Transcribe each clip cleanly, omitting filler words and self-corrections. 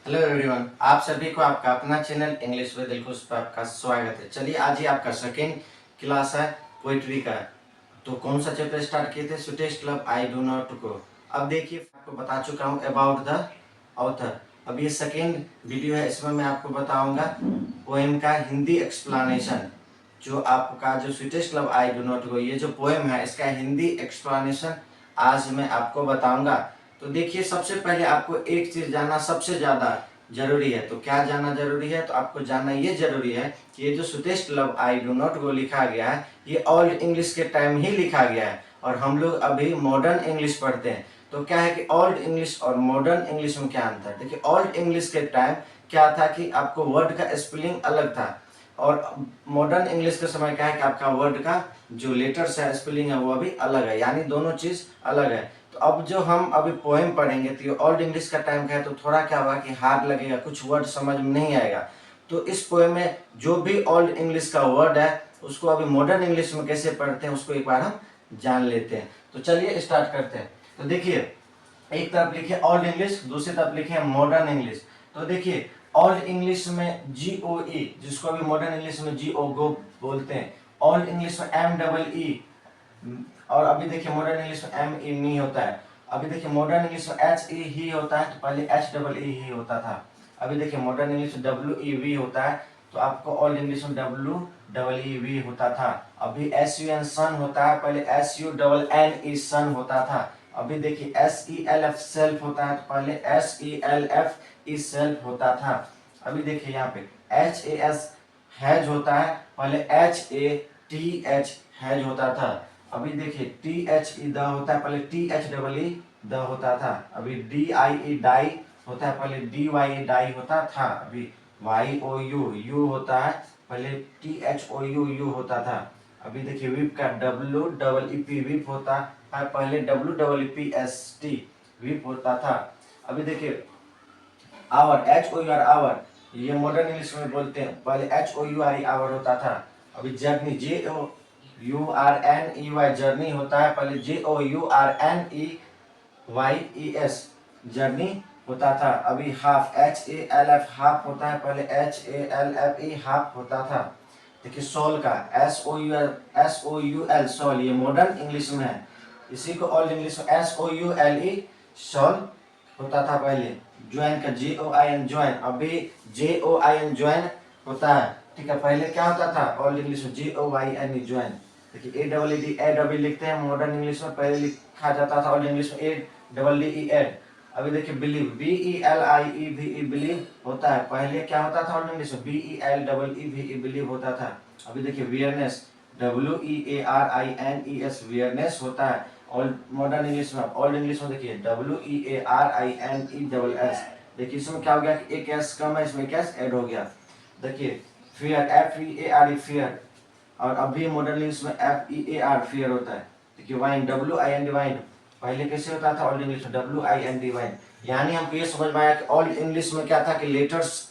Hello everyone, आप सभी को आपका अपना चैनल इंग्लिश विद दिलखुश पर आपका स्वागत है। चलिए, आज ही आपका सेकेंड क्लास है पोइट्री का। तो कौन सा चैप्टर स्टार्ट किए थे? Sweetest love I do not go. अब देखिए, आपको बता चुका हूँ अबाउट द ऑथर। अब ये सेकेंड वीडियो है, इसमें मैं आपको बताऊंगा पोएम का हिंदी एक्सप्लेनेशन। जो sweetest love I do not go, ये जो पोएम है इसका हिंदी एक्सप्लेनेशन आज मैं आपको बताऊंगा। तो देखिए, सबसे पहले आपको एक चीज जानना सबसे ज्यादा जरूरी है। तो क्या जानना जरूरी है? तो आपको जानना ये जरूरी है कि ये जो sweetest love I do not go लिखा गया है, ये ओल्ड इंग्लिश के टाइम ही लिखा गया है और हम लोग अभी मॉडर्न इंग्लिश पढ़ते हैं। तो क्या है कि ओल्ड इंग्लिश और मॉडर्न इंग्लिश में क्या अंतर है? देखिए, ओल्ड इंग्लिश के टाइम क्या था कि आपको वर्ड का स्पेलिंग अलग था और मॉडर्न इंग्लिश के समय क्या है कि आपका वर्ड का जो लेटर्स है, स्पेलिंग है, वो अभी अलग है, यानी दोनों चीज अलग है। तो अब जो हम अभी पोएम पढ़ेंगे तो ये ओल्ड इंग्लिश का टाइम का है, तो थोड़ा क्या होगा कि हार्ड लगेगा, कुछ वर्ड समझ में नहीं आएगा। तो इस पोएम में जो भी ओल्ड इंग्लिश का वर्ड है उसको अभी मॉडर्न इंग्लिश में कैसे पढ़ते हैं उसको एक बार हम जान लेते हैं। तो चलिए स्टार्ट करते हैं। तो देखिए, एक तरफ लिखे ओल्ड इंग्लिश, दूसरी तरफ लिखे मॉडर्न इंग्लिश। तो देखिए, ओल्ड इंग्लिश में GOE, जिसको अभी मॉडर्न इंग्लिश में GO गो बोलते हैं। ओल्ड इंग्लिश में MEE, और अभी देखिए मॉडर्न इंग्लिश में ME मी होता है। अभी देखिए मॉडर्न इंग्लिश में HE ही होता है, तो पहले HEE ही होता था। अभी देखिए मॉडर्न इंग्लिश में WEV होता है, तो आपको ओल्ड इंग्लिश में WEEV होता था। अभी SUN सन होता है, पहले SUNNE सन होता था। अभी देखिए SELF सेल्फ होता है, तो पहले SELFE सेल्फ होता था। अभी देखिए यहाँ पे HAS हैज होता है, पहले HATH हैज होता था। अभी देखिए THE द होता है, पहले THEE द होता था। अभी DIE डाई होता है, पहले DYE डाई होता था। अभी YOU यू होता है, पहले THOU यू होता था। अभी देखिए विप का WEEP विप होता है, पहले WEEPST विप होता था। अभी देखिए आवर HOUR आवर, ये मॉडर्न इंग्लिश में बोलते हैं, पहले HOURE आवर होता था। अभी जर्नी JOURNEY जर्नी होता है, पहले JOURNEYES जर्नी होता था। अभी हाफ HALF हाफ होता है, पहले HALFE हाफ होता था। देखिए सोल का SOUL सोल, ये मॉडर्न इंग्लिश में है। इसी को ओल्ड इंग्लिश में SOULE सोल होता था पहले। ज्वाइन का JOIN ज्वाइन, अभी JOIN ज्वाइन होता है। ठीक है, पहले क्या होता था ओल्ड इंग्लिश में JOYNE ज्वाइन। देखिए AED AW लिखते हैं मॉडर्न इंग्लिश में, पहले लिखा जाता था ओल्ड इंग्लिश में AEE एड। अभी देखिए बिलीव BELIEVE बिलीव होता है, पहले क्या होता था ओल्ड इंग्लिश में BELEEVE बिलीव होता था। अभी देखिए वियरनेस WEARINES वियरनेस होता है ओल्ड मॉडर्न इंग्लिश में। ओल्ड इंग्लिश में देखिए WEARINESS। देखिए इसमें क्या हो गया कि एक एस कम है, इसमें एक एस ऐड हो गया। देखिए फियर FEARE फियर, और अभी मॉडर्न इंग्लिश में FEAR फियर होता है। देखिए वाइन WIND वाइन, पहले कैसे होता था ओल्ड इंग्लिश में WIND वाइन। यानी हमको ये समझ में आया कि ओल्ड इंग्लिश में क्या था कि लेटर्स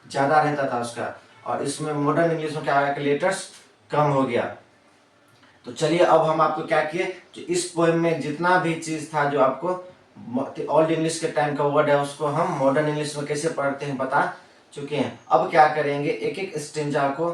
ज्यादा रहता था उसका, और इसमें मॉडर्न इंग्लिश में क्या आया कि लेटर्स कम हो गया। तो चलिए अब हम आपको क्या किए, जो इस पोएम में जितना भी चीज था जो आपको ओल्ड इंग्लिश के टाइम का वर्ड है उसको हम मॉडर्न इंग्लिश में कैसे पढ़ते हैं बता चुके हैं। अब क्या करेंगे, एक एक स्टेंजा को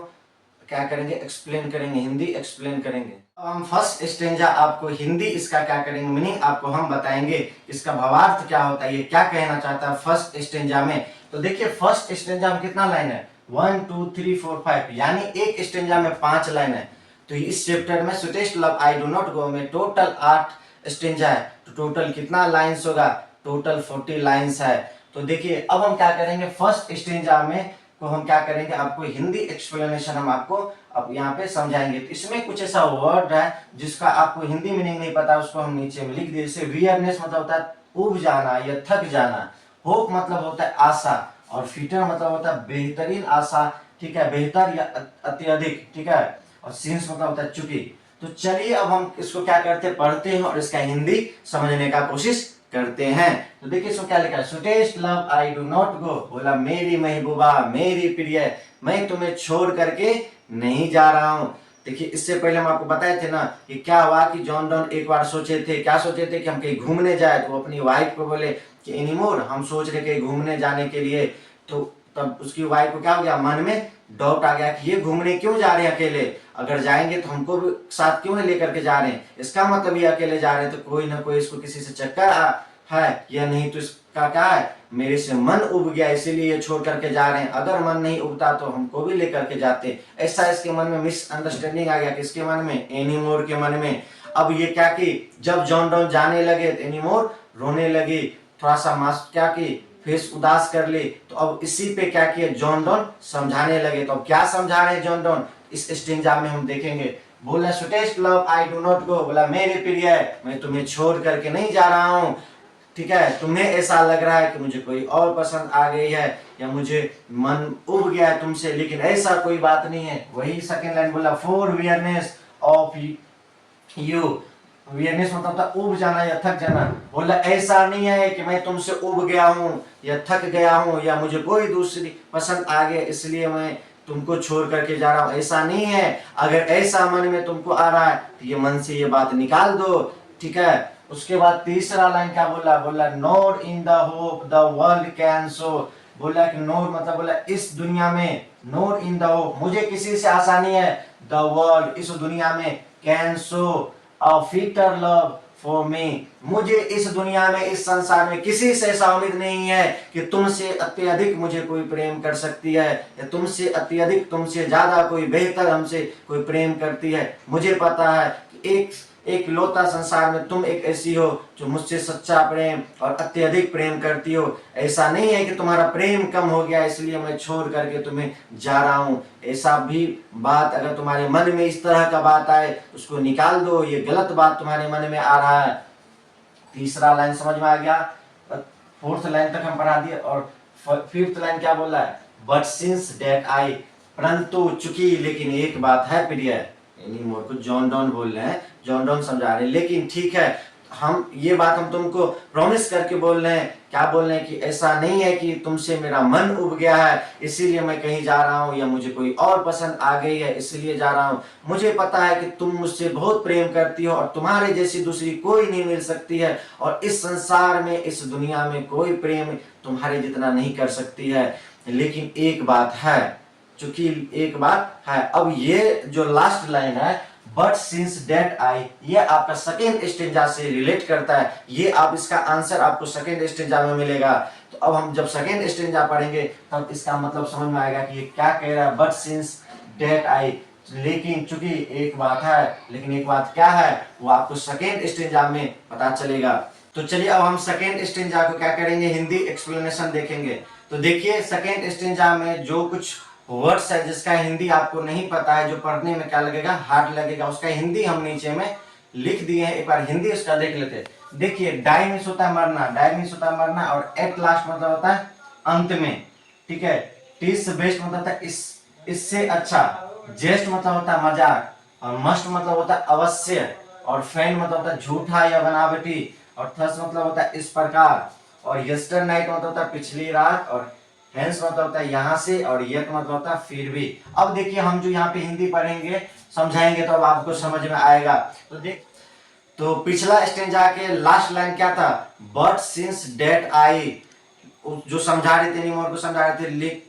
क्या करेंगे, एक्सप्लेन करेंगे, हिंदी एक्सप्लेन करेंगे। अब हम फर्स्ट स्टेंजा आपको हिंदी इसका क्या करेंगे, मीनिंग आपको हम बताएंगे, इसका भावार्थ क्या होता है, ये क्या कहना चाहता है फर्स्ट स्टेंजा में। तो देखिए फर्स्ट स्टेंजा में कितना लाइन है, 1 2 3 4 5, यानी एक स्टेंजा में 5 लाइन है। तो इस चैप्टर में sweetest love I do not go में टोटल 8 स्टेंजा है, तो टोटल कितना लाइन्स होगा, टोटल 40 लाइन्स है। तो देखिए अब हम क्या करेंगे, फर्स्ट स्टेंजा में को हम क्या करेंगे, आपको हिंदी एक्सप्लेनेशन हम आपको अब यहाँ पे समझाएंगे। तो इसमें कुछ ऐसा वर्ड है जिसका आपको हिंदी मीनिंग नहीं पता, उसको हम नीचे में लिख दिए। जैसे वियरनेस मतलब होता है उब जाना या थक जाना, होप मतलब होता है आशा, और फीटर मतलब होता है बेहतरीन आशा, ठीक है, बेहतर या अत्यधिक, ठीक है, और सीन्स मतलब होता है चुकी। तो चलिए अब हम इसको क्या करते हैं, पढ़ते हैं और इसका हिंदी समझने का कोशिश करते हैं। तो देखिए इसको क्या लिखा है, sweetest love I do not go, बोला मेरी महबूबा मेरी प्रिय, मैं तुम्हें छोड़ करके नहीं जा रहा हूं। देखिए इससे पहले हम आपको बताए थे ना कि क्या हुआ कि जॉन डॉन एक बार सोचे थे, क्या सोचे थे कि हम कहीं घूमने जाए, तो वो अपनी वाइफ को बोले कि एनीमोर हम सोच रहे कहीं घूमने जाने के लिए। तो तब उसकी वाइफ को क्या हो गया, मन में डाउट आ गया कि ये घूमने क्यों जा रहे हैं अकेले, अगर जाएंगे तो हमको भी साथ क्यों नहीं लेकर के जा रहे हैं, इसका मतलब ये अकेले जा रहे हैं तो कोई ना कोई इसको किसी से चक्कर है या नहीं, तो इसका क्या है, मेरे से मन उब गया इसीलिए ये छोड़ करके जा रहे हैं, अगर मन नहीं उबता तो हमको भी लेकर के जाते। ऐसा इसके मन में मिसअंडरस्टैंडिंग आ गया, किसके मन में, एनीमोर के मन में। अब ये क्या की, जब जॉन डॉन जाने लगे तो एनीमोर रोने लगी, थोड़ा सा मास्क क्या की, फेस उदास कर ली। तो अब इसी पे क्या किया, जॉन डॉन समझाने लगे। तो अब क्या समझा रहे हैं जॉन डॉन, इस स्टेंजा में हम देखेंगे। बोला sweetest love I do not go, बोला मेरे प्रिय मैं तुम्हें छोड़ करके नहीं जा रहा हूँ, ठीक है, तुम्हें ऐसा लग रहा है कि मुझे कोई और पसंद आ गई है या मुझे मन उब गया है तुमसे, लेकिन ऐसा कोई बात नहीं है। वही सेकंड लाइन बोला, for weariness of you, weariness मतलब था उब जाना या थक जाना। बोला ऐसा नहीं है कि मैं तुमसे उब गया हूँ या थक गया हूँ या मुझे कोई दूसरी पसंद आ गया इसलिए मैं तुमको छोड़ करके जा रहा हूँ, ऐसा नहीं है। अगर ऐसा मन में तुमको आ रहा है तो ये मन से ये बात निकाल दो, ठीक है। उसके बाद तीसरा लाइन क्या बोला, बोला nor in the hope the world can show, बोला कि नोर मतलब बोला इस दुनिया में, नोर इन द होप मुझे किसी से आशा नहीं है, द वर्ल्ड इस दुनिया में, can show a fitter love for me, मुझे इस दुनिया में इस संसार में किसी से ऐसा उम्मीद नहीं है कि तुमसे अत्यधिक मुझे कोई प्रेम कर सकती है या तुमसे अत्यधिक तुमसे ज्यादा कोई बेहतर हमसे कोई प्रेम करती है। मुझे पता है कि एक लौता संसार में तुम एक ऐसी हो जो मुझसे सच्चा प्रेम और अत्यधिक प्रेम करती हो। ऐसा नहीं है कि तुम्हारा प्रेम कम हो गया इसलिए मैं छोड़ करके तुम्हें जा रहा हूँ, ऐसा भी बात अगर तुम्हारे मन में इस तरह का बात आए उसको निकाल दो, ये गलत बात तुम्हारे मन में आ रहा है। तीसरा लाइन समझ में आ गया, फोर्थ लाइन तक हम पढ़ा दिए। और फिफ्थ लाइन क्या बोला है, बट सिंस डेट आई, परंतु चूंकि, लेकिन एक बात है प्रिय, एनीमोर को जॉन डॉन बोल रहे हैं, जॉन डॉन समझा रहे हैं, लेकिन ठीक है हम ये बात हम तुमको प्रॉमिस करके बोल रहे हैं, क्या बोल रहे हैं कि ऐसा नहीं है कि तुमसे मेरा मन उब गया है इसीलिए मैं कहीं जा रहा हूँ या मुझे कोई और पसंद आ गई है इसलिए जा रहा हूँ। मुझे पता है कि तुम मुझसे बहुत प्रेम करती हो और तुम्हारे जैसी दूसरी कोई नहीं मिल सकती है और इस संसार में इस दुनिया में कोई प्रेम तुम्हारे जितना नहीं कर सकती है, लेकिन एक बात है, चूंकि एक बात है। अब ये जो लास्ट लाइन है बट सिंस डेट आई, ये आपका सेकेंड स्टेंजा से रिलेट करता है, ये आप इसका आंसर आपको सेकेंड स्टेंजा में मिलेगा। तो अब हम जब सेकेंड स्टेंजा पढ़ेंगे तब इसका मतलब समझ में आएगा कि ये क्या कह रहा है, बट सिंस डेट आई, लेकिन चूंकि एक बात है, लेकिन एक बात क्या है वो आपको सेकेंड स्टेंजा में पता चलेगा। तो चलिए अब हम सेकेंड स्टेंजा को क्या करेंगे, हिंदी एक्सप्लेनेशन देखेंगे। तो देखिए सेकेंड स्टेंजा में जो कुछ वर्ड्स है जिसका हिंदी आपको नहीं पता है, जो पढ़ने में क्या लगेगा, हार्ड लगेगा, उसका हिंदी हम नीचे में लिख दिए हैं, एक बार हिंदी उसका देख लेते हैं। देखिए डाई मीन्स होता है मरना, डाई मीन्स होता है मरना, और एट लास्ट मतलब होता है अंत में, ठीक है। टिस बेस्ट मतलब होता है इससे अच्छा, जेस्ट मतलब होता है मजाक, और मस्ट मतलब होता है अवश्य, और फैन मतलब होता है झूठा या बनावटी, और थस मतलब होता है इस प्रकार, और यस्टर नाइट मतलब होता है पिछली रात, और हेंस मतलब होता है यहाँ से, और यट मतलब होता है फिर भी। अब देखिए हम जो यहाँ पे हिंदी पढ़ेंगे समझाएंगे तो अब आपको समझ में आएगा। तो देख, तो पिछला स्टेंजा के लास्ट लाइन क्या था, बट सिंस डेट आई, जो समझा रहे थे एनीमोर को समझा रहे थे, लिख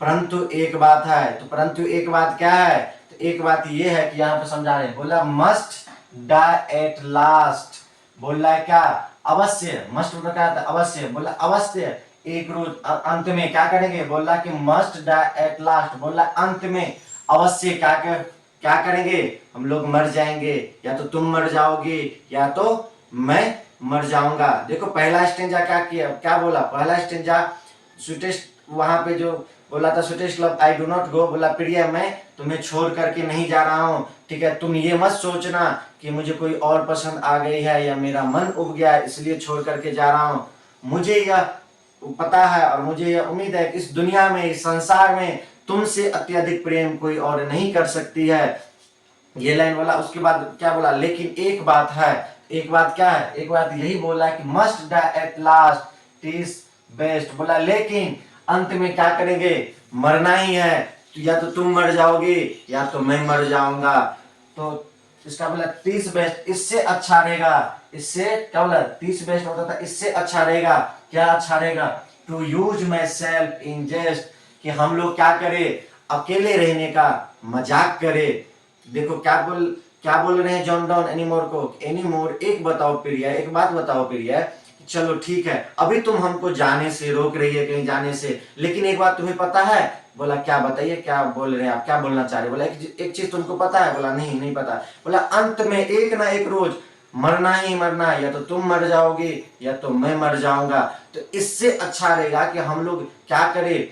परंतु एक बात है। तो परंतु एक बात क्या है, तो एक बात ये है कि यहाँ पे समझा रहे, बोला मस्ट डाई एट लास्ट, बोला है क्या, अवश्य, मस्ट मतलब क्या था, अवश्य, बोला अवश्य एक रोज अंत में क्या करेंगे, बोला कि मस्ट डाई एट लास्ट, बोला अंत में अवश्य क्या करेंगे, हम लोग मर जाएंगे, या तो तुम मर जाओगे या तो मैं मर जाऊंगा। देखो पहला स्टेंजा क्या किया, क्या बोला, पहला स्टेंजा स्वीटेस्ट, वहां पे जो बोला था sweetest love I do not go, बोला प्रिय मैं तुम्हें छोड़ करके नहीं जा रहा हूँ, ठीक है, तुम ये मत सोचना कि मुझे कोई और पसंद आ गई है या मेरा मन उब गया है इसलिए छोड़ करके जा रहा हूँ। मुझे यह पता है और मुझे यह उम्मीद है कि इस दुनिया में, इस संसार में तुमसे अत्यधिक प्रेम कोई और नहीं कर सकती है। ये लाइन बोला, उसके बाद क्या बोला, लेकिन एक बात है, एक बात क्या है, एक बात यही बोला कि must die at last is best, बोला लेकिन अंत में क्या करेंगे, मरना ही है, तो या तो तुम मर जाओगे या तो मैं मर जाऊंगा। तो इसका बोला 30 बेस्ट, इससे अच्छा रहेगा, इससे क्या बोला 30 बेस्ट होता था, इससे अच्छा रहेगा, क्या अच्छा रहेगा, to use myself in jest, कि हम लोग क्या करें, अकेले रहने का मजाक करें। देखो क्या बोल रहे हैं जॉन डॉन एनीमोर को, एनीमोर एक बताओ प्रिया, एक बात बताओ प्रिया, चलो ठीक है अभी तुम हमको जाने से रोक रही है, कहीं जाने से, लेकिन एक बात तुम्हें पता है। बोला क्या बताइए, क्या बोल रहे हैं आप, क्या बोलना चाह रहे हैं। बोला एक चीज तुमको पता है। बोला नहीं नहीं पता। बोला अंत में एक ना एक रोज मरना ही मरना है, या तो तुम मर जाओगे या तो मैं मर जाऊंगा। तो इससे अच्छा रहेगा कि हम लोग क्या करें,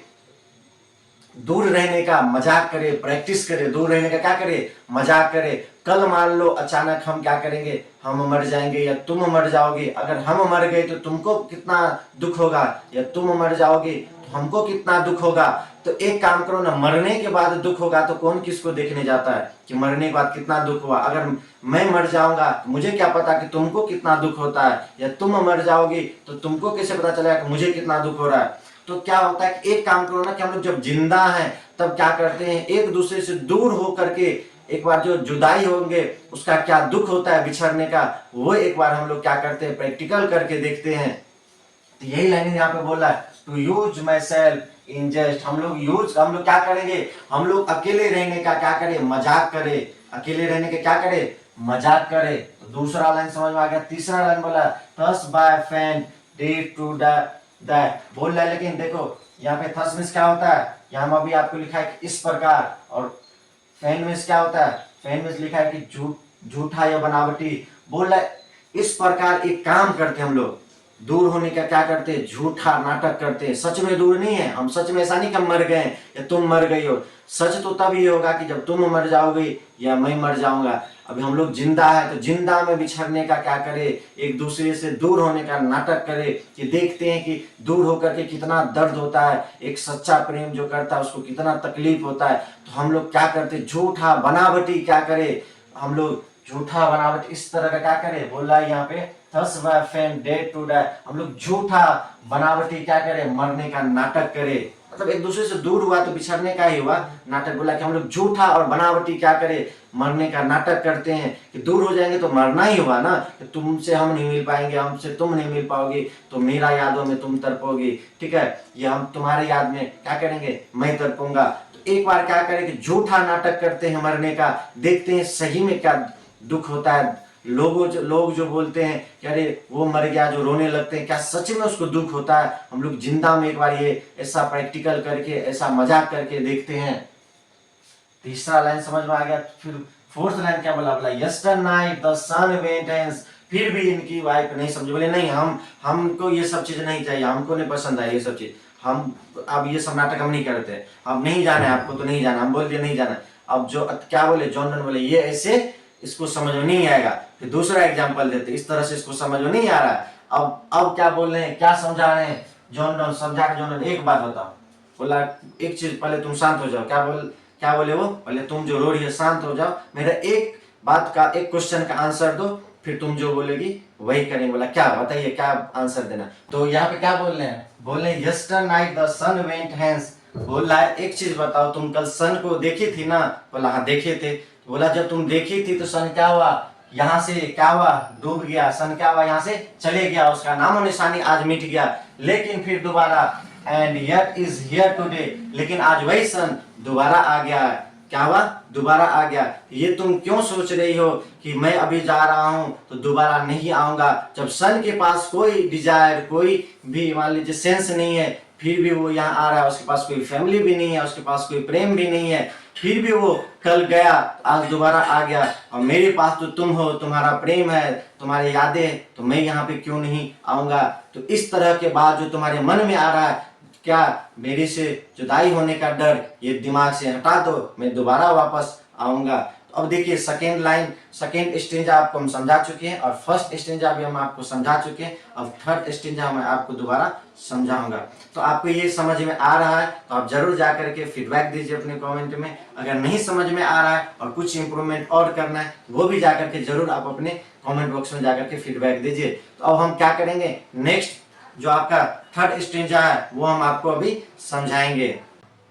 दूर रहने का मजाक करे, प्रैक्टिस करे, दूर रहने का क्या करे, मजाक करे। कल मान लो अचानक हम क्या करेंगे, हम मर जाएंगे या तुम मर जाओगे। अगर हम मर गए तो तुमको कितना दुख होगा, या तुम मर जाओगे तो हमको कितना दुख होगा। तो एक काम करो ना, मरने के बाद दुख होगा तो कौन किसको देखने जाता है कि मरने के बाद कितना दुख हुआ। अगर मैं मर जाऊंगा तो मुझे क्या पता कि तुमको कितना दुख होता है, या तुम मर जाओगे तो तुमको कैसे पता चलेगा कि मुझे कितना दुख हो रहा है। तो क्या होता है कि एक काम करो ना, कि हम लोग जब जिंदा हैं तब क्या करते हैं, एक दूसरे से दूर हो करके एक बार जो जुदाई होंगे उसका क्या दुख होता है बिछड़ने का, वो एक बार हम लोग क्या करते हैं, प्रैक्टिकल करके देखते हैं। तो यही लाइन यहाँ पे बोल रहा है, to use myself in jest. हम लोग क्या करेंगे, हम लोग अकेले रहने का क्या करें, मजाक करें, अकेले रहने के क्या करें, मजाक करें। तो दूसरा लाइन समझ में आ गया। तीसरा लाइन बोला, thus by fan day to that बोल रहा है, लेकिन देखो यहाँ पे थस मीन्स क्या होता है, यहाँ अभी आपको लिखा है कि इस प्रकार, और फैन मीन्स क्या होता है, फैन मीन्स लिखा है कि झूठा या बनावटी। बोल रहा है इस प्रकार एक काम करते हम लोग, दूर होने का क्या करते हैं, झूठा नाटक करते हैं। सच में दूर नहीं है हम, सच में ऐसा नहीं कि हम मर गए या तुम मर गई हो। सच तो तब ये होगा कि जब तुम मर जाओगे या मैं मर जाऊंगा। अभी हम लोग जिंदा है तो जिंदा में बिछड़ने का क्या करे, एक दूसरे से दूर होने का नाटक करे, कि देखते हैं कि दूर होकर के कितना दर्द होता है, एक सच्चा प्रेम जो करता है उसको कितना तकलीफ होता है। तो हम लोग क्या करते, झूठा बनावटी क्या करे, हम लोग झूठा बनावट इस तरह का क्या करे, बोल रहा है यहाँ पे thus by fan dead to die, हम लोग झूठा बनावटी क्या करे, मरने का नाटक करे। मतलब एक दूसरे से दूर हुआ तो बिछड़ने का ही हुआ नाटक। बोला कि हम लोग झूठा और बनावटी क्या करे, मरने का नाटक करते हैं। कि दूर हो जाएंगे तो मरना ही हुआ ना, कि तुमसे हम नहीं मिल पाएंगे, हमसे तुम नहीं मिल पाओगे, तो मेरा यादों में तुम तड़पोगी, ठीक है, ये हम तुम्हारे याद में क्या करेंगे, मैं तड़पूंगा। तो एक बार क्या करें कि झूठा नाटक करते हैं मरने का, देखते हैं सही में क्या दुख होता है। लोग जो बोलते हैं कि अरे वो मर गया, जो रोने लगते हैं, क्या सच में उसको दुख होता है। हम लोग जिंदा में एक बार ये ऐसा प्रैक्टिकल करके, ऐसा मजाक करके देखते हैं। तीसरा लाइन समझ में आ गया। फिर फोर्थ लाइन क्या बोला, बोला yesternight the sun went hence. फिर भी इनकी वाइफ नहीं समझी, बोले नहीं हमको ये सब चीज नहीं चाहिए, हमको नहीं पसंद है ये सब चीज, हम अब ये सब नाटक हम नहीं करते, अब नहीं जाना है आपको, तो नहीं जाना, हम बोल दिए नहीं जाना। अब जो क्या बोले जॉन डॉन बोले ये ऐसे इसको समझ में नहीं आएगा। फिर दूसरा एग्जाम्पल देते, इस तरह से इसको समझ में नहीं आ रहा है। अब क्या बोल रहे हैं, क्या समझा रहे हैं जॉन डॉन, समझा के जॉन डॉन एक बात बताओ। बोला एक चीज, पहले तुम शांत हो जाओ। क्या बोले वो, पहले तुम जो रो रही है शांत हो जाओ, मेरा एक बात का, एक क्वेश्चन का आंसर दो, फिर तुम जो बोलेगी वही करेंगे। बोला क्या बताइए, क्या आंसर देना। तो यहाँ पे क्या बोल रहे हैं, बोल रहे हैं yesternight the sun went hence. बोल रहा है एक चीज बताओ, तुम कल सन को देखी थी ना। बोला हाँ देखे थे। बोला जब तुम देखी थी तो सन क्या हुआ, यहाँ से क्या हुआ, डूब गया। सन क्या हुआ, यहाँ से चले गया, उसका नामो निशानी आज मिट गया। लेकिन फिर दोबारा, and yet is here today, लेकिन आज वही सन दोबारा आ गया है। क्या हुआ, दोबारा आ गया। ये तुम क्यों सोच रही हो कि मैं अभी जा रहा हूं तो दोबारा नहीं आऊंगा, जब सन के पास कोई डिजायर, कोई भी मान लीजिए सेंस नहीं है, फिर भी वो यहाँ आ रहा है। उसके पास कोई फैमिली भी नहीं है, उसके पास कोई प्रेम भी नहीं है, फिर भी वो कल गया आज दोबारा आ गया। और मेरे पास तो तुम हो, तुम्हारा प्रेम है, तुम्हारी यादें, तो मैं यहाँ पे क्यों नहीं आऊंगा। तो इस तरह के बात जो तुम्हारे मन में आ रहा है, क्या मेरे से जुदाई होने का डर, ये दिमाग से हटा दो, मैं दोबारा वापस आऊंगा। तो अब देखिए सेकेंड लाइन, सेकेंड स्टेंजा आपको हम समझा चुके हैं, और फर्स्ट स्टेंजा भी हम आपको समझा चुके हैं। अब थर्ड स्टेंजा मैं आपको दोबारा समझाऊंगा। तो आपको ये समझ में आ रहा है तो आप जरूर जाकर के फीडबैक दीजिए अपने कमेंट में। अगर नहीं समझ में आ रहा है और कुछ इंप्रूवमेंट और करना है, वो भी जाकर के जरूर आप अपने कमेंट बॉक्स में जाकर के फीडबैक दीजिए। तो अब हम क्या करेंगे, नेक्स्ट जो आपका थर्ड स्टेंजा है वो हम आपको अभी समझाएंगे।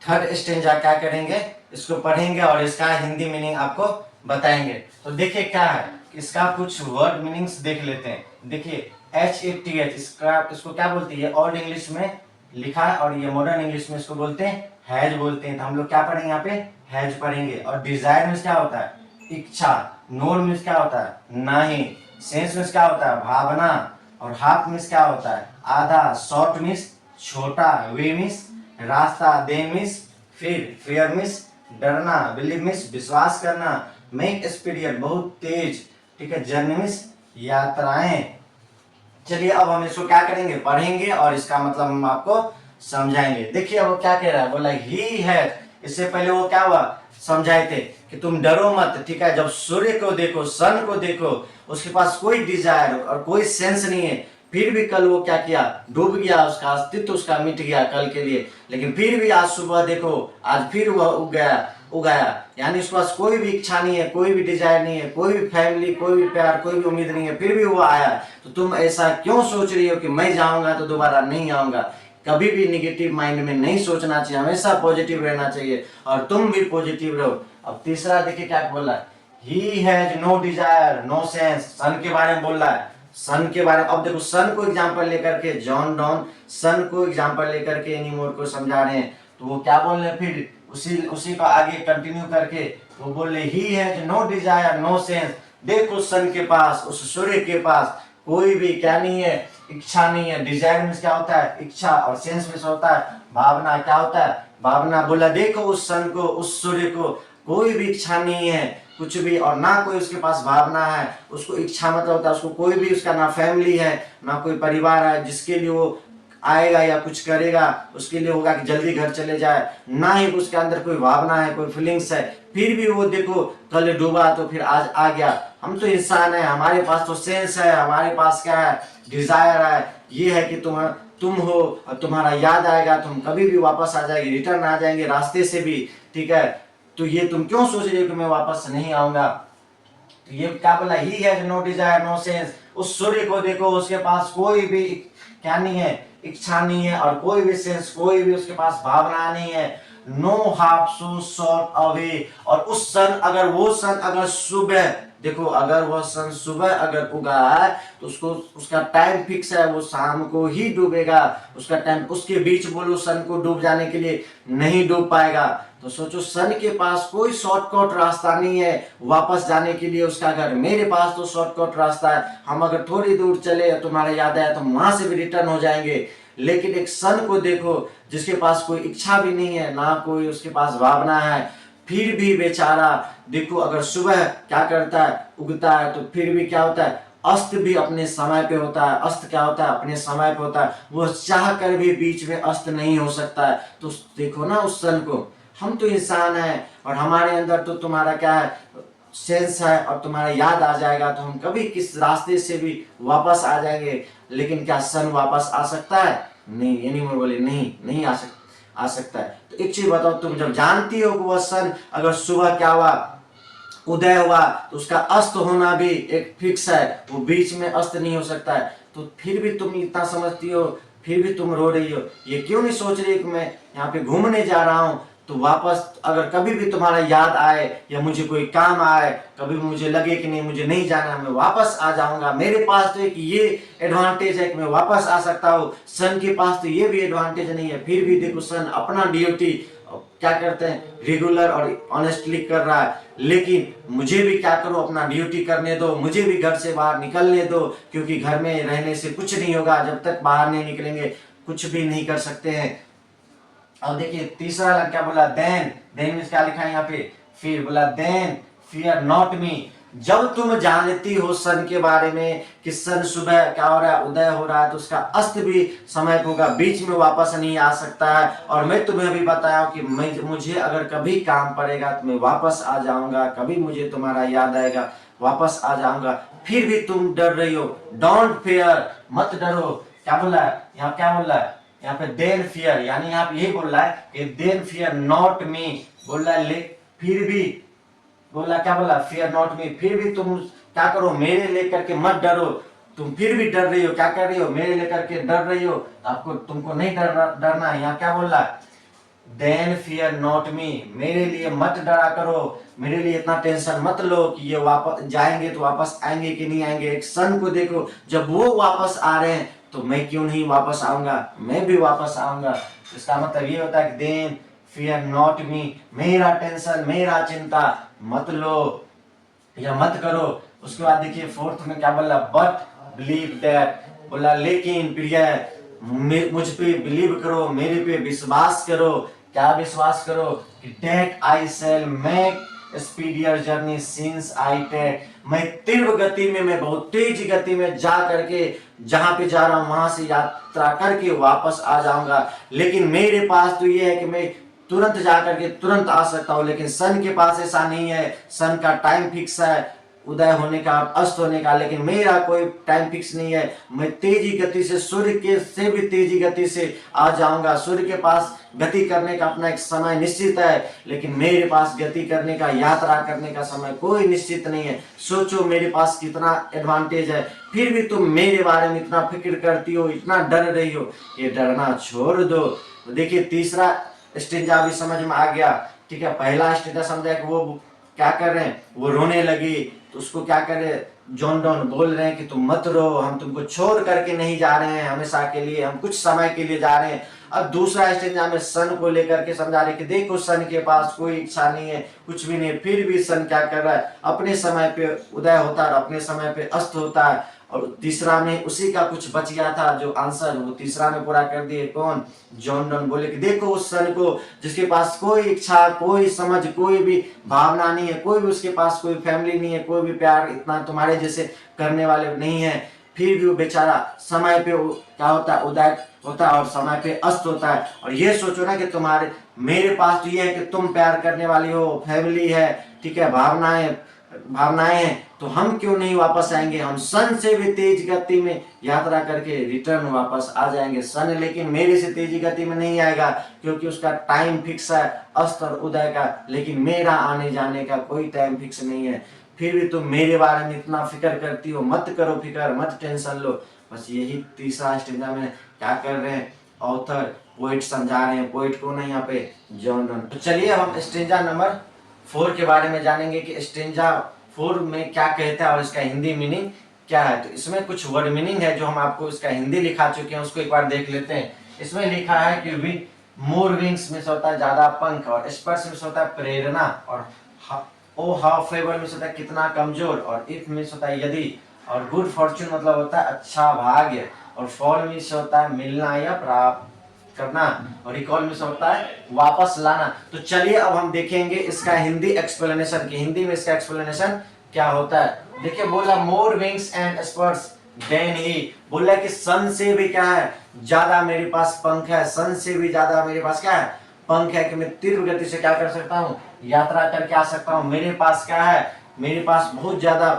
थर्ड स्टेंजा क्या करेंगे, इसको पढ़ेंगे और इसका हिंदी मीनिंग आपको बताएंगे। तो देखिए क्या है, इसका कुछ वर्ड मीनिंग्स देख लेते हैं। देखिए HATH इसको क्या बोलते हैं, ये ओल्ड इंग्लिश में लिखा है और ये मॉडर्न इंग्लिश में इसको बोलते हैं हैज बोलते हैं। तो हम लोग क्या पढ़ेंगे यहाँ पे, हैज पढ़ेंगे। और डिजायर मीन्स क्या होता है, इच्छा। नोर मीन्स क्या होता है, नहीं। सेंस मीन्स क्या होता है, भावना। और हाफ मीन्स क्या होता है, आधा। शॉर्ट मीन्स छोटा। वे मीन्स रास्ता। दे मीन्स फिर। फियर मीन्स डरना। बिलीव मीन्स विश्वास करना। मेक एक्सपीरियंस बहुत तेज, ठीक है। जर्नी मीन्स यात्राएं। चलिए अब हम इसको क्या करेंगे, पढ़ेंगे और इसका मतलब हम आपको समझाएंगे। देखिए वो क्या कह रहा है, बोला ही है। इससे पहले वो क्या हुआ, समझाए थे कि तुम डरो मत, ठीक है। जब सूर्य को देखो, सन को देखो, उसके पास कोई डिजायर और कोई सेंस नहीं है, फिर भी कल वो क्या किया, डूब गया, उसका अस्तित्व उसका मिट गया कल के लिए। लेकिन फिर भी आज सुबह देखो, आज फिर वह उगाया। यानी उसके पास कोई भी इच्छा नहीं है, कोई भी डिजायर नहीं है, कोई भी फैमिली, कोई भी प्यार, कोई भी उम्मीद नहीं है, फिर भी वो आया। तो तुम ऐसा क्यों सोच रही हो कि मैं जाऊंगा तो दोबारा नहीं आऊंगा। कभी भी निगेटिव माइंड में नहीं सोचना चाहिए, हमेशा पॉजिटिव रहना चाहिए और तुम भी पॉजिटिव रहो। अब तीसरा देखिए क्या बोल रहा है, he has no desire no sense. Sun के बारे में बोल रहा है, सन के बारे में। अब देखो सन को एग्जांपल लेकर के जॉन डॉन सन को एग्जांपल लेकर के एनीमोर को समझा रहे हैं। तो वो क्या बोल रहे हैं, फिर उसी का आगे कंटिन्यू करके वो बोल रहे he has no desire no sense. देखो सन के पास, उस सूर्य के पास कोई भी क्या नहीं है, इच्छा नहीं है। डिजायर मीन्स क्या होता है, इच्छा। और सेंस मीन्स होता है भावना। क्या होता है, भावना। बोला देखो उस सन को, उस सूर्य को, कोई भी इच्छा नहीं है कुछ भी, और ना कोई उसके पास भावना है। उसको इच्छा मतलब होता है उसको कोई भी, उसका ना फैमिली है ना कोई परिवार है जिसके लिए वो आएगा या कुछ करेगा, उसके लिए होगा कि जल्दी घर चले जाए। ना ही उसके अंदर कोई भावना है, कोई फीलिंग्स है। फिर भी वो देखो कल डूबा तो फिर आज आ गया। हम तो इंसान है, हमारे पास तो सेंस है, हमारे पास क्या है, डिजायर है। ये है कि तुम हो और तुम्हारा याद आएगा, तुम कभी भी वापस आ जाएगी, रिटर्न आ जाएंगे रास्ते से भी, ठीक है। तो ये तुम क्यों सोच रहे हो कि मैं वापस नहीं आऊंगा। तो ये क्या बोला, he has no desire no sense. उस सूर्य को देखो, उसके पास कोई भी क्या नहीं है, इच्छा नहीं है, और कोई भी सेंस, कोई भी उसके पास भावना नहीं है। No half so short a way. और उस सन, अगर वो सन अगर सुबह देखो, अगर वह सन सुबह अगर उगा है तो उसका टाइम फिक्स है, वो शाम को ही डूबेगा। उसका टाइम, उसके बीच बोलो सन को डूब जाने के लिए नहीं डूब पाएगा। तो सोचो सन के पास कोई शॉर्टकट रास्ता नहीं है वापस जाने के लिए उसका घर। मेरे पास तो शॉर्टकट रास्ता है, हम अगर थोड़ी दूर चले, तुम्हारा याद आया तो वहां से भी रिटर्न हो जाएंगे। लेकिन एक सन को देखो जिसके पास कोई इच्छा भी नहीं है, ना कोई उसके पास भावना है, फिर भी बेचारा देखो, अगर सुबह क्या करता है, उगता है, तो फिर भी क्या होता है, अस्त भी अपने समय पे होता है। अस्त क्या होता है, अपने समय पे होता है। वो चाह कर भी बीच में अस्त नहीं हो सकता है। तो देखो ना उस सन को। हम तो इंसान हैं और हमारे अंदर तो तुम्हारा क्या है, सेंस है, और तुम्हारा याद आ जाएगा तो हम कभी किस रास्ते से भी वापस आ जाएंगे। लेकिन क्या सन वापस आ सकता है, नहीं। एनीमोर बोले नहीं आ सकता है। तो एक चीज बताओ, तुम जब जानती हो कि वह सन अगर सुबह क्या हुआ, उदय हुआ, तो उसका अस्त होना भी एक फिक्स है, वो बीच में अस्त नहीं हो सकता है। तो फिर भी तुम इतना समझती हो, फिर भी तुम रो रही हो। ये क्यों नहीं सोच रही कि मैं यहाँ पे घूमने जा रहा हूँ, तो वापस अगर कभी भी तुम्हारा याद आए या मुझे कोई काम आए, कभी मुझे लगे कि नहीं मुझे नहीं जाना, मैं वापस आ जाऊंगा। मेरे पास तो एक ये एडवांटेज है कि मैं वापस आ सकता हूँ। सन के पास तो ये भी एडवांटेज नहीं है, फिर भी देखो सन अपना ड्यूटी क्या करते हैं, रेगुलर और ऑनेस्टली कर रहा है। लेकिन मुझे भी क्या करो, अपना ड्यूटी करने दो, मुझे भी घर से बाहर निकलने दो, क्योंकि घर में रहने से कुछ नहीं होगा। जब तक बाहर नहीं निकलेंगे कुछ भी नहीं कर सकते हैं। अब देखिए तीसरा क्या बोला, देन में क्या लिखा है यहाँ पे, फिर बोला देन फियर नॉट मी। जब तुम जानती हो सन के बारे में कि सन सुबह क्या हो रहा है, उदय हो रहा है, तो उसका अस्त भी समय होगा, बीच में वापस नहीं आ सकता है। और मैं तुम्हें अभी बताया कि मुझे अगर कभी काम पड़ेगा तो मैं वापस आ जाऊंगा, कभी मुझे तुम्हारा याद आएगा वापस आ जाऊंगा। फिर भी तुम डर रही हो, डोंट फियर, मत डरो। क्या बोला है यहाँ, क्या बोल रहा है यहाँ पे, देन फियर, यानी यहाँ पे यही बोल रहा है कि देन फियर नॉट मी। बोल रहा है ले, फिर भी बोला, क्या बोला, फियर नॉट मी, फिर भी तुम क्या करो, मेरे लेकर के मत डरो। तुम फिर भी डर रही हो, क्या कर रही हो, मेरे लेकर के डर रही हो, तो आपको तुमको नहीं डरना है। यहाँ क्या बोल रहा है, देन फियर नॉट मी, मेरे लिए मत डरा करो, मेरे लिए इतना टेंशन मत लो कि ये वापस जाएंगे तो वापस आएंगे कि नहीं आएंगे। एक सन को देखो, जब वो वापस आ रहे हैं तो मैं क्यों नहीं वापस आऊंगा, मैं भी वापस आऊंगा। इसका मतलब ये होता है कि देन फियर नॉट मी, मेरा टेंशन मेरा चिंता मत लो या मत करो। उसके बाद देखिए फोर्थ में क्या बोला, बट बिलीव दैट, बोला लेकिन प्रिय मुझ पे बिलीव करो, मेरे पे विश्वास करो। क्या विश्वास करो कि that I shall make speedier journey since I take, मैं तीव्र गति में, मैं बहुत तेज गति में जा करके जहां पे जा रहा हूं वहां से यात्रा करके वापस आ जाऊंगा। लेकिन मेरे पास तो ये है कि मैं तुरंत जा करके तुरंत आ सकता हूं, लेकिन सन के पास ऐसा नहीं है। सन का टाइम फिक्स है उदय होने का, अस्त होने का, लेकिन मेरा कोई टाइम फिक्स नहीं है। मैं तेजी गति से, सूर्य के से भी तेजी गति से आ जाऊंगा। सूर्य के पास गति करने का अपना एक समय निश्चित है, लेकिन मेरे पास गति करने का, यात्रा करने का समय कोई निश्चित नहीं है। सोचो मेरे पास कितना एडवांटेज है, फिर भी तुम मेरे बारे में इतना फिक्र करती हो, इतना डर रही हो। ये डरना छोड़ दो। तो देखिए तीसरा स्टेंजा भी समझ में आ गया। ठीक है, पहला स्टेंजा समझा कि वो क्या कर रहे हैं, वो रोने लगी, तो उसको क्या करे, जॉन डॉन बोल रहे हैं कि तुम मत रो, हम तुमको छोड़ करके नहीं जा रहे हैं हमेशा के लिए, हम कुछ समय के लिए जा रहे हैं। अब दूसरा स्टेंजा में सन को लेकर के समझा रहे कि देखो सन के पास कोई इच्छा नहीं है, कुछ भी नहीं, फिर भी सन क्या कर रहा है, अपने समय पे उदय होता है, अपने समय पे अस्त होता है। और तीसरा में उसी का कुछ बच गया था जो आंसर, वो तीसरा में पूरा कर दिए कौन, जॉन डॉन। बोले कि देखो उस सन को जिसके पास कोई इच्छा, कोई समझ, कोई भी भावना नहीं है, कोई भी उसके पास कोई फैमिली नहीं है, कोई भी प्यार इतना तुम्हारे जैसे करने वाले नहीं है, फिर भी वो बेचारा समय पे क्या होता है, उदय होता है और समय पे अस्त होता है। और ये सोचो ना कि तुम्हारे, मेरे पास तो ये है कि तुम प्यार करने वाली हो, फैमिली है, ठीक है, भावनाएं हैं, तो हम क्यों नहीं वापस आएंगे, हम सन से भी तेज गति में यात्रा करके रिटर्न वापस आ जाएंगे। सन लेकिन मेरे से तेजी गति में नहीं आएगा, क्योंकि उसका टाइम फिक्स है अस्त और उदय का, लेकिन मेरा आने जाने का कोई टाइम फिक्स नहीं है। फिर भी तुम मेरे बारे में इतना फिक्र करती हो, मत करो फिक्र, मत टेंशन लो। बस यही तीसरा स्टेंजा में क्या कर रहे हैं ऑथर, पोइट समझा रहे हैं, पोइट को नहीं यहाँ पे, जॉन डॉन। तो चलिए हम स्टेंजा नंबर 4 के बारे में जानेंगे कि स्टेंजा 4 में क्या कहता है और इसका हिंदी मीनिंग क्या है। तो इसमें कुछ वर्ड मीनिंग है जो हम आपको इसका हिंदी लिखा चुके हैं, उसको एक बार देख लेते हैं। इसमें लिखा है कि विंग, मोर विंग्स में से होता है ज्यादा पंख, और स्पर्श में से होता है प्रेरणा, और ओ हाउ फेवर में से होता है कितना कमजोर, और इफ में से होता है यदि, और गुड फॉर्चून मतलब होता है अच्छा भाग्य, और फॉल में से होता है मिलना या प्राप्त करना, और रिकॉल में से होता है वापस लाना। तो चलिए अब हम देखेंगे इसका हिंदी एक्सप्लेनेशन की, हिंदी में इसका एक्सप्लेनेशन क्या होता है। देखिए बोला more wings and spurs then he, बोला कि सन से भी क्या है, ज्यादा मेरे पास पंख है, सन से भी ज्यादा मेरे पास क्या है, पंख है, कि मैं तीव्र गति से क्या कर सकता हूँ, यात्रा करके आ सकता हूँ। मेरे पास क्या है, मेरे पास बहुत ज्यादा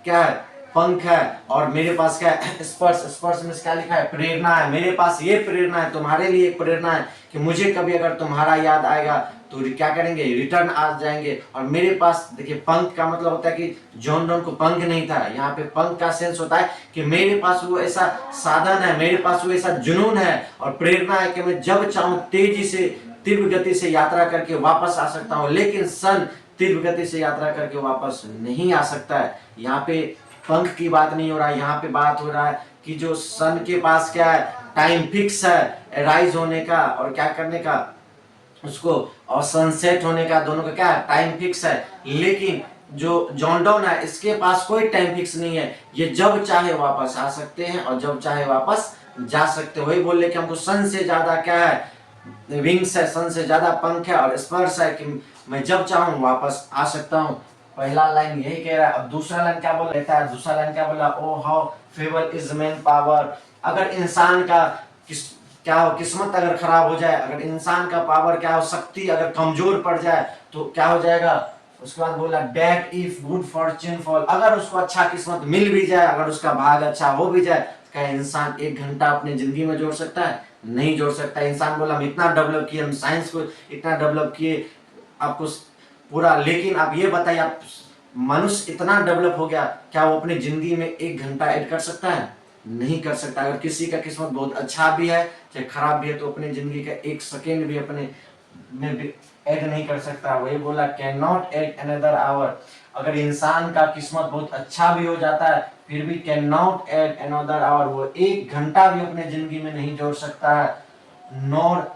क्या है, पंख है, और मेरे पास क्या है, स्पर्श, स्पर्श में क्या लिखा है, प्रेरणा है। मेरे पास ये प्रेरणा है, तुम्हारे लिए एक प्रेरणा है कि मुझे कभी अगर तुम्हारा याद आएगा तो क्या करेंगे, रिटर्न आ जाएंगे। और मेरे पास देखिए पंख का मतलब होता है कि जॉन डॉन को पंख नहीं था, यहाँ पे पंख का सेंस होता है कि मेरे पास वो ऐसा साधन है, मेरे पास वो ऐसा जुनून है और प्रेरणा है कि मैं जब चाहूँ तेजी से, तीव्र गति से यात्रा करके वापस आ सकता हूँ। लेकिन सन तीव्र गति से यात्रा करके वापस नहीं आ सकता है। यहाँ पे पंख की बात नहीं हो रहा है, यहाँ पे बात हो रहा है कि जो सन के पास क्या है, टाइम फिक्स है राइज होने का और क्या करने का उसको, और सनसेट होने का, दोनों का क्या है, टाइम फिक्स है। लेकिन जो जॉन डॉन है इसके पास कोई टाइम फिक्स नहीं है, ये जब चाहे वापस आ सकते हैं और जब चाहे वापस जा सकते हैं। वही बोल रहे कि हमको सन से ज्यादा क्या है, विंग्स है, सन से ज्यादा पंख है, और स्पर्श है कि मैं जब चाहूँ वापस आ सकता हूँ। पहला लाइन यही कह रहा है। अब दूसरा लाइन क्या बोल लेता है, दूसरा लाइन क्या बोला, oh how favour is man power, अगर इंसान का क्या हो, किस्मत अगर खराब हो जाए, अगर इंसान का पावर क्या हो, शक्ति अगर कमजोर पड़ जाए तो क्या हो जाएगा। उसके बाद बोला that if good fortune fall, अगर उसको अच्छा किस्मत मिल भी जाए, अगर उसका भाग अच्छा हो भी जाए, क्या इंसान 1 घंटा अपनी जिंदगी में जोड़ सकता है, नहीं जोड़ सकता। इंसान बोला हम इतना डेवलप किए, हम साइंस को इतना डेवलप किए, आपको पूरा, लेकिन आप ये बताइए, आप मनुष्य इतना डेवलप हो गया, क्या वो अपनी जिंदगी में 1 घंटा ऐड कर सकता है, नहीं कर सकता। अगर किसी का किस्मत बहुत अच्छा भी है चाहे खराब भी है, तो अपनी जिंदगी का 1 सेकेंड भी अपने में भी ऐड नहीं कर सकता। वही बोला can not add another our. अगर इंसान का किस्मत बहुत अच्छा भी हो जाता है फिर भी can not add another our, वो 1 घंटा भी अपने जिंदगी में नहीं जोड़ सकता है। नॉर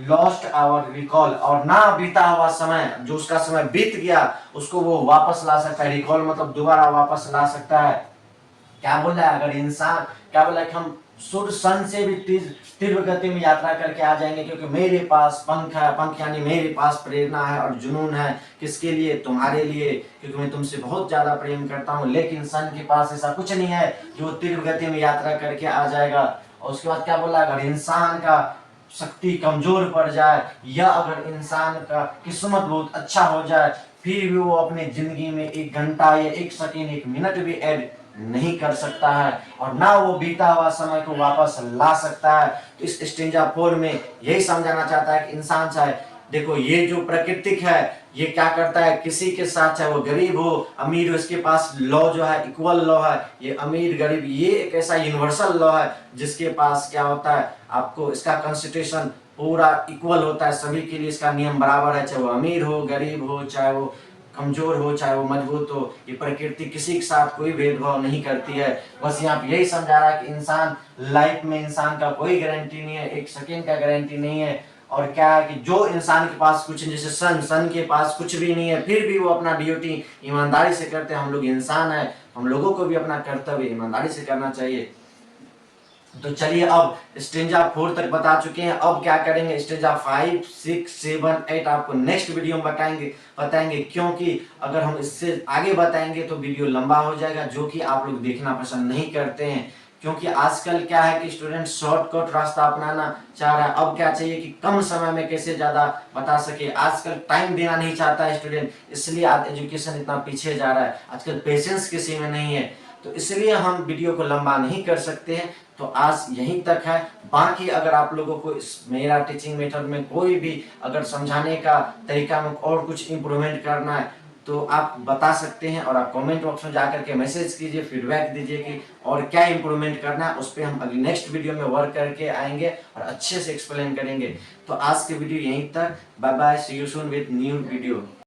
लॉस्ट आवर रिकॉल, और ना बीता हुआ समय, जो उसका समय बीत गया उसको वो वापस ला सकता है। रिकॉल मतलब दोबारा वापस ला सकता है। क्या बोल रहा है, अगर इंसान क्या बोला कि हम सूर्य सन से भी तीव्र गति में यात्रा करके आ जाएंगे, क्योंकि मेरे पास पंख है, पंख यानी मेरे पास प्रेरणा है और जुनून है। किसके लिए? तुम्हारे लिए, क्योंकि मैं तुमसे बहुत ज्यादा प्रेम करता हूँ। लेकिन सन के पास ऐसा कुछ नहीं है जो तीव्र गति में यात्रा करके आ जाएगा। और उसके बाद क्या बोला, अगर इंसान का शक्ति कमजोर पड़ जाए या अगर इंसान का किस्मत बहुत अच्छा हो जाए फिर भी वो अपनी जिंदगी में 1 घंटा या 1 सेकेंड 1 मिनट भी ऐड नहीं कर सकता है, और ना वो बीता हुआ समय को वापस ला सकता है। तो इस स्टेंजा 4 में यही समझाना चाहता है कि इंसान चाहे, देखो ये जो प्राकृतिक है ये क्या करता है, किसी के साथ चाहे वो गरीब हो अमीर हो, इसके पास लॉ जो है इक्वल लॉ है। ये अमीर गरीब ये एक ऐसा यूनिवर्सल लॉ है जिसके पास क्या होता है, आपको इसका कॉन्स्टिट्यूशन पूरा इक्वल होता है, सभी के लिए इसका नियम बराबर है, चाहे वो अमीर हो गरीब हो, चाहे वो कमजोर हो चाहे वो मजबूत हो। ये प्रकृति किसी के साथ कोई भेदभाव नहीं करती है। बस यहाँ पे यही समझा रहा है कि इंसान लाइफ में इंसान का कोई गारंटी नहीं है, 1 सेकेंड का गारंटी नहीं है। और क्या है कि जो इंसान के पास कुछ नहीं, जैसे सन के पास कुछ भी नहीं है फिर भी वो अपना ड्यूटी ईमानदारी से करते हैं। हम लोग इंसान है, हम लोगों को भी अपना कर्तव्य ईमानदारी से करना चाहिए। तो चलिए अब स्टेंजा 4 तक बता चुके हैं, अब क्या करेंगे स्टेंजा 5, 6, 7, 8 आपको नेक्स्ट वीडियो में बताएंगे क्योंकि अगर हम इससे आगे बताएंगे तो वीडियो लंबा हो जाएगा, जो कि आप लोग देखना पसंद नहीं करते हैं। क्योंकि आजकल क्या है कि स्टूडेंट शॉर्टकट रास्ता अपनाना चाह रहा है। अब क्या चाहिए कि कम समय में कैसे ज्यादा बता सके। आजकल टाइम देना नहीं चाहता है स्टूडेंट, इसलिए आज एजुकेशन इतना पीछे जा रहा है। आजकल पेशेंस किसी में नहीं है, तो इसलिए हम वीडियो को लंबा नहीं कर सकते हैं। तो आज यहीं तक है। बाकी अगर आप लोगों को इस मेरा टीचिंग मेथड में कोई भी अगर समझाने का तरीका में और कुछ इम्प्रूवमेंट करना है तो आप बता सकते हैं, और आप कमेंट बॉक्स में जाकर के मैसेज कीजिए, फीडबैक दीजिए कि और क्या इम्प्रूवमेंट करना है। उस पर हम अगली नेक्स्ट वीडियो में वर्क करके आएंगे और अच्छे से एक्सप्लेन करेंगे। तो आज के वीडियो यहीं तक। Bye bye, see you soon with new video.